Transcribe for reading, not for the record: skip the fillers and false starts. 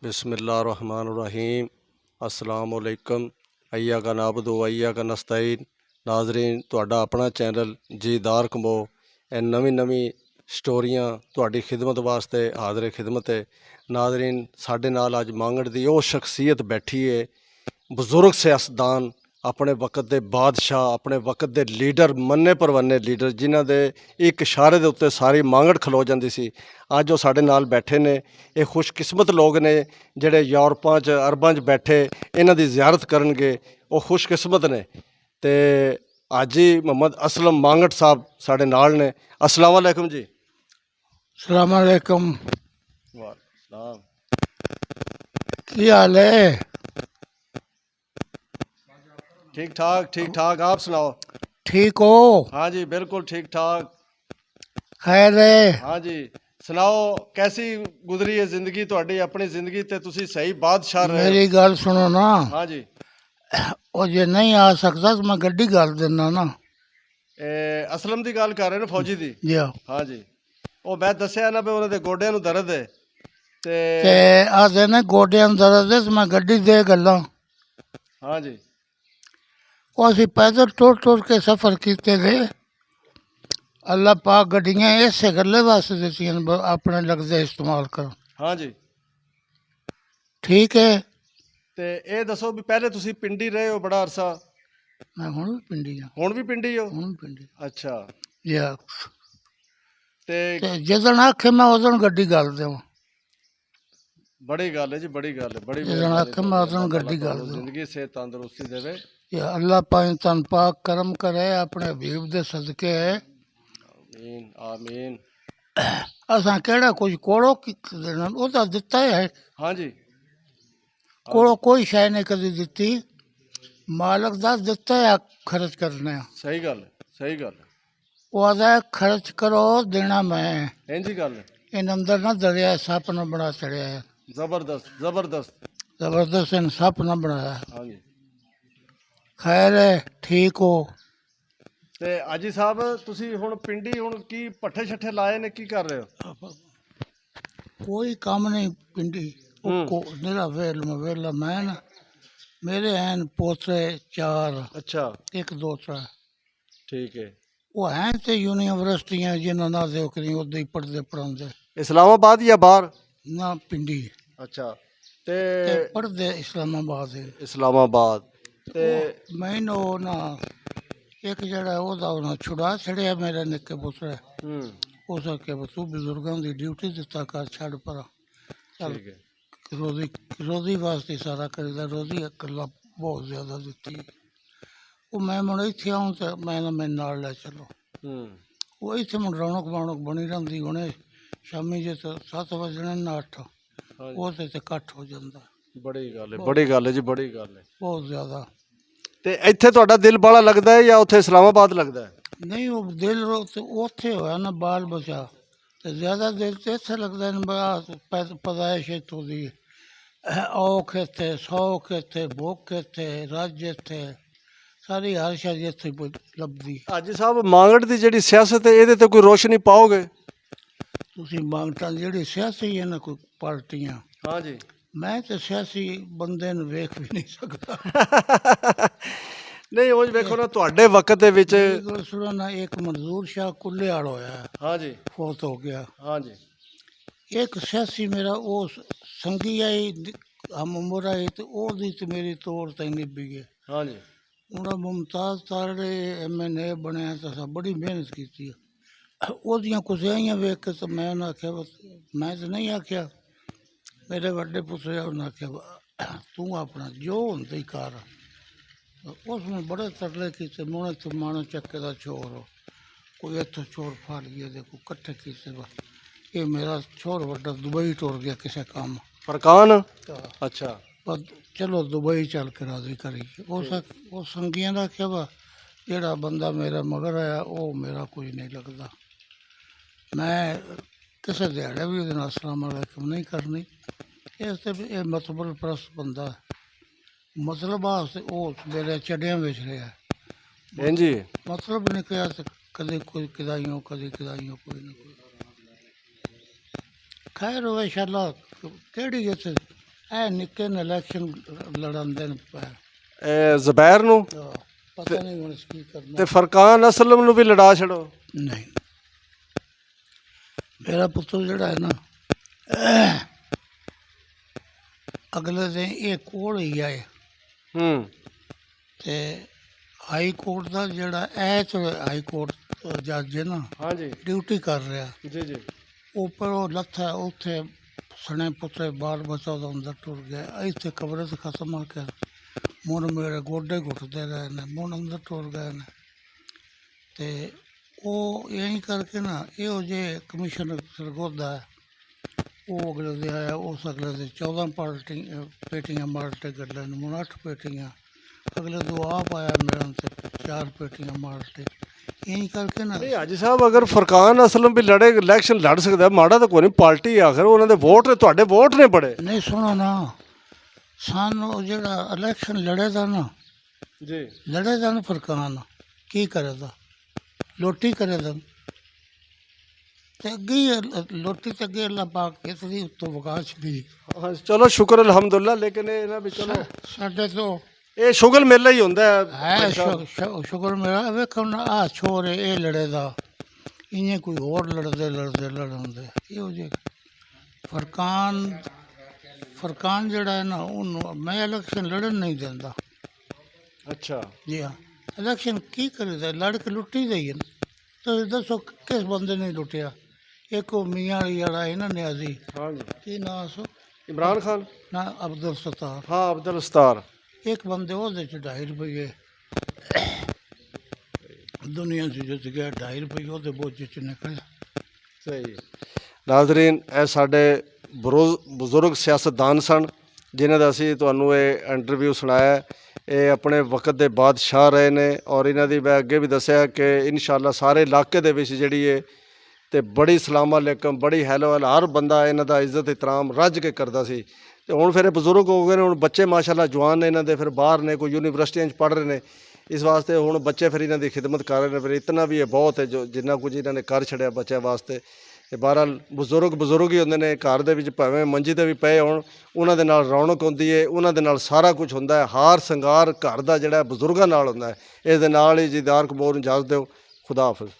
बिस्मिल्लाहिर्रहमानिर्रहीम। अस्सलामुअलैकुम। अय्या का नाबुदु व अय्या का नस्तईन। नाजरीन, तुहाडा अपना चैनल जी दार कमो नवी स्टोरियां तुहाडी खिदमत वास्ते हाज़िर खिदमत है। नाजरीन, साडे नाल अज मांगड़ दी वो शख्सियत बैठी है, बजुर्ग सियासतदान, अपने वक्त के बादशाह, अपने वक्त के लीडर, मन्ने परवन्ने लीडर, जिन्हां दे एक इशारे के उत्ते सारी मांगड़ खलो जाती सी। अज वो साडे नाल बैठे ने। ये खुशकिस्मत लोग ने जिहड़े यूरोपां च अरबां च बैठे इन्हां दी ज़ियारत करनगे, वो खुशकिस्मत ने। ते अज ही मोहम्मद असलम मांगड़ साहब साडे नाल ने। अस्सलाम वालेकुम जी। अस्सलाम वालेकुम। वाह, की हाल है? ठीक ठाक, ठीक ठाक। आप सुनाओ? ठीक हो? हाँ जी, बिल्कुल ठीक ठाक। खैर है? हाँ जी, सुनाओ कैसी गुजरी है जिंदगी तुहाडी? अपनी जिंदगी ते तुसी सही बादशाह रहे हो। मेरी गल सुनो ना, हाँ जी। और जे नहीं आ सकता तो मैं गड्डी कर देना ना। असलम की गल कर रहे ना, फौजी दी? जी हाँ जी। वो मैं दसिया ना भी उन्होंने गोडियां नूं दर्द है ते आते ने गोडियां में दर्द है तो मैं गड्डी दे गल्ला। हाँ जी। वो असी पैदल टुर टुर के सफ़र किए थे। अल्लाह पाक गड्डियां इसे गल्ले वास्ते दित्तियां ने अपने लगदे इस्तेमाल करो। हाँ जी। ठीक है। ते ये दसो भी पहले तुसी पिंडी रहे हो बड़ा अरसा? मैं हुण भी पिंडी हाँ। हुण भी पिंडी हो? हुण भी पिंडी। अच्छा। जी ते जिदन आखे मैं उदन गड्डी कर देवां। बड़ी गल है जी, बड़ी गल है, बड़ी जिदन मेहरबानी आखे मैं तुहाडी। उदन अल्लाह ताला गड्डी कर तुहानू देवां। जिंदगी सेहत तंदुरुस्ती देवे। या अल्लाह पाक तन पाक करम करे अपने हबीब दे सदके है। आमीन आमीन। असां केड़ा कुछ कोड़ो देना, वो तो दिता है। हाँ जी। कोड़ो कोई शय नहीं कदी दिती, मालक दा दिता है खर्च करने। सही गल है, सही गल है। वो आदा है खर्च करो देना मैं। इंजी गल है। इन अंदर ना दरिया सप न बड़ा चढ़िया है। जबरदस्त जबरदस्त। जबरदस्त इन सप न बनाया। हाँ जी। खैर है, ठीक हो? ते आजी साहब तुसी हुण पिंडी हुण की पट्ठे शट्ठे लाए ने, की कर रहे हो? कोई काम नहीं पिंडी। को मेरा वेला मैं ना, मेरे हैं पोते 4। अच्छा। एक दोता। ठीक है। वो हैं तो यूनिवर्सिटियां जिन्होंने ना दे करी उधर ही पढ़ते पढ़ाते। इस्लामाबाद या बाहर? ना पिंडी। अच्छा। ते पढ़ते इस्लामाबाद। इस्लामाबाद ते मैनू ना एक जड़ा ओदा उन्हें छुड़ा छड़िया मेरे निक्के पुत्र। उस आखे तू बजुर्गों की ड्यूटी दिता कर, छड़ पर चल। ठीक है। रोजी रोजी वास्ते सारा करीदा, रोजी अकला बहुत ज्यादा दिती। वो मैं मुड़ इत्थे आऊँ तो मैं मेरे नाल ले चलो। वो इत्थे मुड़ रौनक वाणक बनी रही। हुणे शामी जे तो 7 बजने ना 8, वो तो कट्ठ हो जाता। बड़ी गल है, बड़ी गल है जी, बड़ी गल है। बहुत ज्यादा। ते इत्थे तुहाडा दिल बड़ा लगदा है या उत्थे इस्लामाबाद लगदा है? नहीं वो दिल उत्थे होया ना बाल बचा, तो ज्यादा दिल तो इत्थे लगदा है। पैदाइश इत्थों दी, औख इत्थे, सौख इत्थे, भुख इत्थे, रज इत्थे, सारी हर शायद इत्थे लभदी। हाजी साहब, मांगड़ दी जिहड़ी सियासत है इहदे ते कोई रोशनी पाओगे? तुसीं मांगटा जिहड़ी सियासी है ना कोई पार्टियां। हाँ जी। मैं तो सियासी बंदे नूं वेख भी नहीं सकता। नहीं उंज वेखो ना, तुहाडे वक्त दे विच सुनो ना, एक मंजूर शाह कुल्लेआड़ होया। हाँ जी। फौत हो गया। हाँ जी। एक सियासी मेरा वो संगी आई, हम उम्र आई तो ओदी ते मेरी तौर तक निभी गए। हाँ जी। उन्हें मुमताज़ तारड़े MNA बनया तो असां बड़ी मेहनत की। ओदियां कुसैयां वेख के तो मैं उन्हें आख्या, मैं तो नहीं आख्या, मेरे बड़े पुत्र उन्हें आख्या तू अपना जो होंदे ही कर। उसमें बड़े तरले किए, मुने तू मानो चक्के का चोर हो, कोई इतों चोर फाड़ गया, देखो कट्ठे किए। ये मेरा चोर बड़ा दुबई टुर गया किसी काम। फरकान? अच्छा। पर चलो दुबई चल के राजी करी। वो संगियां का आख्या वा जेड़ा बंदा मेरा मगर आया वो मेरा कोई नहीं लगता। मैं किसी दिहाड़े भी वो अस्सलाम वालेकुम नहीं करनी। इस ये मतबल परस्त बंदा है। मतलब वास्ते वो मेरे चढ़िया बिच रहा है जी। मतलब नहीं कहा कभी कोई किदाइयों कभी किदाइयों कोई ना कोई। खैर हो इंशाल्लाह केड़ी इत्थे ਇਹ ਨਿੱਕੇ ਨੇ ਇਲੈਕਸ਼ਨ ਲੜਾਉਂਦੇ ਨੇ ਪਏ। ਇਹ ਜ਼ਬੈਰ ਨੂੰ ਪਤਾ ਨਹੀਂ ਹੁਣ ਕੀ ਕਰਨਾ। ਤੇ ਫਰਕਾਨ ਅਸਲਮ ਨੂੰ ਵੀ ਲੜਾ ਛੜੋ। ਨਹੀਂ, ਮੇਰਾ ਪੁੱਤਰ ਜਿਹੜਾ ਹੈ ਨਾ, ਅਗਲੇ ਦਿਨ ਇਹ ਕੋਲ ਹੀ ਆਏ ਤੇ ਹਾਈ ਕੋਰਟ ਦਾ ਜਿਹੜਾ ਹਾਈ ਕੋਰਟ ਜੱਜ ਹੈ ਨਾ, ਹਾਂਜੀ ਡਿਊਟੀ ਕਰ ਰਿਹਾ ਜੀ ਜੀ, ਉੱਪਰ ਉਹ ਲੱਥਾ ਉੱਥੇ ਸਣੇ ਪੁੱਤਰੇ ਬਾਲ ਬੱਚਾ ਦਾ ਅੰਦਰ ਟੁਰ ਗਿਆ। ਇੱਥੇ ਕਬਰ ਤੇ ਖਤਮ ਆ ਕੇ ਮੁੜ ਮੇਰੇ ਗੋਡੇ ਘੁੱਟਦੇ ਰਹੇ ਨੇ, ਮੁੜ ਅੰਦਰ ਟੁਰ ਗਏ ਨੇ। ਤੇ ਉਹ ਇਹੀ ਕਰਕੇ ਨਾ ਇਹੋ ਜਿਹੇ ਕਮਿਸ਼ਨਰ ਸਰਗੋਦਾ ਹੈ, ਉਹ ਅਗਲੇ ਦੇ ਆਇਆ, ਉਸ ਅਗਲੇ ਦੇ 14 ਪੇਟੀਆਂ ਮਾਲਟੇ ਗੱਲੇ ਨੇ, ਮੁੜ 8 ਪੇਟੀਆਂ। ਅਗਲੇ ਤੋਂ ਆਪ ਆਇਆ ਮਿਲਣ ਤੇ 4 ਪੇਟੀਆਂ ਮਾਲਟੇ। ਇਹੀ ਕਰਕੇ ਨਾ ਨਹੀਂ ਹਾਜੀ ਸਾਹਿਬ, ਅਗਰ ਫਰਕਾਨ ਅਸਲਮ ਵੀ ਲੜੇ, ਇਲੈਕਸ਼ਨ ਲੜ ਸਕਦਾ, ਮਾੜਾ ਤਾਂ ਕੋਈ ਨਹੀਂ, ਪਾਰਟੀ ਆਖਰ ਉਹਨਾਂ ਦੇ ਵੋਟ ਨੇ, ਤੁਹਾਡੇ ਵੋਟ ਨੇ ਬੜੇ। ਨਹੀਂ ਸੁਣੋ ਨਾ, ਸਾਨੂੰ ਜਿਹੜਾ ਇਲੈਕਸ਼ਨ ਲੜੇ ਦਾ ਨਾ ਜੀ, ਲੜੇ ਦਾ ਨਾ ਫਰਕਾਨ ਕੀ ਕਰੇਦਾ, ਲੋਟੀ ਕਰੇਦਾ ਤੇ ਅੱਗੇ ਲੋਟੀ ਤੇ ਅੱਗੇ ਅੱਲਾ ਪਾਕ ਇਤਨੀ ਉੱਤੋਂ ਵਗਾ ਛੱਡੀ। ਹਾਂ ਚਲੋ ਸ਼ੁਕਰ ਅਲਹਮਦੁਲਿਲਾ। ਲੇਕਿਨ ਇਹ ਨਾ ਵੀ ਚਲੋ ਸਾਡੇ ਤੋਂ ਇਹ ਸ਼ੁਗਲ ਮੇਲਾ ਹੀ ਹੁੰਦਾ ਹੈ ਸ਼ੁਕਰ ਮੇਰਾ। ਵੇਖੋ ਨਾ ਆਹ ਛੋਰ ਇਹ ਲੜੇ ਦਾ, ਇਵੇਂ ਕੋਈ ਹੋਰ ਲੜਾਉਂਦੇ ਇਹੋ ਜਿਹੇ। ਫਰਕਾਨ ਜਿਹੜਾ ਹੈ ਨਾ, ਉਹਨੂੰ ਮੈਂ ਇਲੈਕਸ਼ਨ ਲੜਨ ਨਹੀਂ ਦਿੰਦਾ। ਅੱਛਾ ਜੀ ਹਾਂ, ਇਲੈਕਸ਼ਨ ਕੀ ਕਰੀਦਾ, ਲੜ ਕੇ ਲੁੱਟੀ ਗਈ ਹੈ। ਤੁਸੀਂ ਦੱਸੋ ਕਿਸ ਬੰਦੇ ਨੇ ਲੁੱਟਿਆ? ਇੱਕ ਉਹ ਮੀਆਂ ਵਾਲੀ ਵਾਲਾ ਹੈ ਨਾ ਨਿਆਜ਼ੀ, ਹਾਂਜੀ, ਕੀ ਨਾਂ ਸੋ, ਇਮਰਾਨ ਖਾਨ ਨਾ ਅਬਦੁਲ ਸਤਾਰ, ਹਾਂ ਅਬਦੁਲ ਸਤਾਰ। ਇੱਕ ਬੰਦੇ ਉਹਦੇ 'ਚ 2.5 ਰੁਪਏ ਦੁਨੀਆ 'ਚ ਜਿੱਤ ਗਿਆ, 2.5 ਰੁਪਏ ਉਹਦੇ ਬੋਝੇ 'ਚ ਨਿਕਲਿਆ। ਸਹੀ। ਨਾਜ਼ਰੀਨ, ਇਹ ਸਾਡੇ ਬਜ਼ੁਰਗ ਸਿਆਸਤਦਾਨ ਸਨ ਜਿਨ੍ਹਾਂ ਦਾ ਅਸੀਂ ਤੁਹਾਨੂੰ ਇਹ ਇੰਟਰਵਿਊ ਸੁਣਾਇਆ। ਇਹ ਆਪਣੇ ਵਕਤ ਦੇ ਬਾਦਸ਼ਾਹ ਰਹੇ ਨੇ ਔਰ ਇਹਨਾਂ ਦੀ ਮੈਂ ਅੱਗੇ ਵੀ ਦੱਸਿਆ ਕਿ ਇਨਸ਼ਾਅੱਲਾ ਸਾਰੇ ਇਲਾਕੇ ਦੇ ਵਿੱਚ ਜਿਹੜੀ ਹੈ ਤੇ ਬੜੀ ਸਲਾਮ ਅਲੈਕਮ, ਬੜੀ ਹੈਲੋ ਹੈਲ, ਹਰ ਬੰਦਾ ਇਹਨਾਂ ਦਾ ਇੱਜ਼ਤ ਇਤਰਾਮ ਰੱਜ ਕੇ ਕਰਦਾ ਸੀ। ਤੇ ਹੁਣ ਫਿਰ ਇਹ ਬਜ਼ੁਰਗ ਹੋ ਗਏ ਨੇ, ਹੁਣ ਬੱਚੇ ਮਾਸ਼ਾਅੱਲਾ ਜਵਾਨ ਨੇ ਇਹਨਾਂ ਦੇ, ਫਿਰ ਬਾਹਰ ਨੇ, ਕੋਈ ਯੂਨੀਵਰਸਿਟੀਆਂ 'ਚ ਪੜ੍ਹ ਰਹੇ ਨੇ। ਇਸ ਵਾਸਤੇ ਹੁਣ ਬੱਚੇ ਫਿਰ ਇਹਨਾਂ ਦੀ ਖਿਦਮਤ ਕਰ ਰਹੇ ਨੇ। ਫਿਰ ਇਤਨਾ ਵੀ ਇਹ ਬਹੁਤ ਹੈ ਜੋ ਜਿੰਨਾ ਕੁਝ ਇਹਨਾਂ ਨੇ ਕਰ ਛੱਡਿਆ ਬੱਚਿਆਂ ਵਾਸਤੇ। ਤੇ ਬਹਰਹਾਲ ਬਜ਼ੁਰਗ ਹੀ ਹੁੰਦੇ ਨੇ, ਘਰ ਦੇ ਵਿੱਚ ਭਾਵੇਂ ਮੰਜੀ 'ਤੇ ਵੀ ਪਏ ਹੋਣ, ਉਹਨਾਂ ਦੇ ਨਾਲ ਰੌਣਕ ਹੁੰਦੀ ਹੈ, ਉਹਨਾਂ ਦੇ ਨਾਲ ਸਾਰਾ ਕੁਝ ਹੁੰਦਾ ਹੈ। ਹਾਰ ਸ਼ਿੰਗਾਰ ਘਰ ਦਾ ਜਿਹੜਾ ਬਜ਼ੁਰਗਾਂ ਨਾਲ ਹੁੰਦਾ ਹੈ। ਇਸ ਦੇ ਨਾਲ ਹੀ ਦੀਦਾਰ ਕਬੂਲ ਨੂੰ ਇਜਾਜ਼ਤ ਦਿਓ। ਖੁਦਾ ਹਾਫਿਜ਼।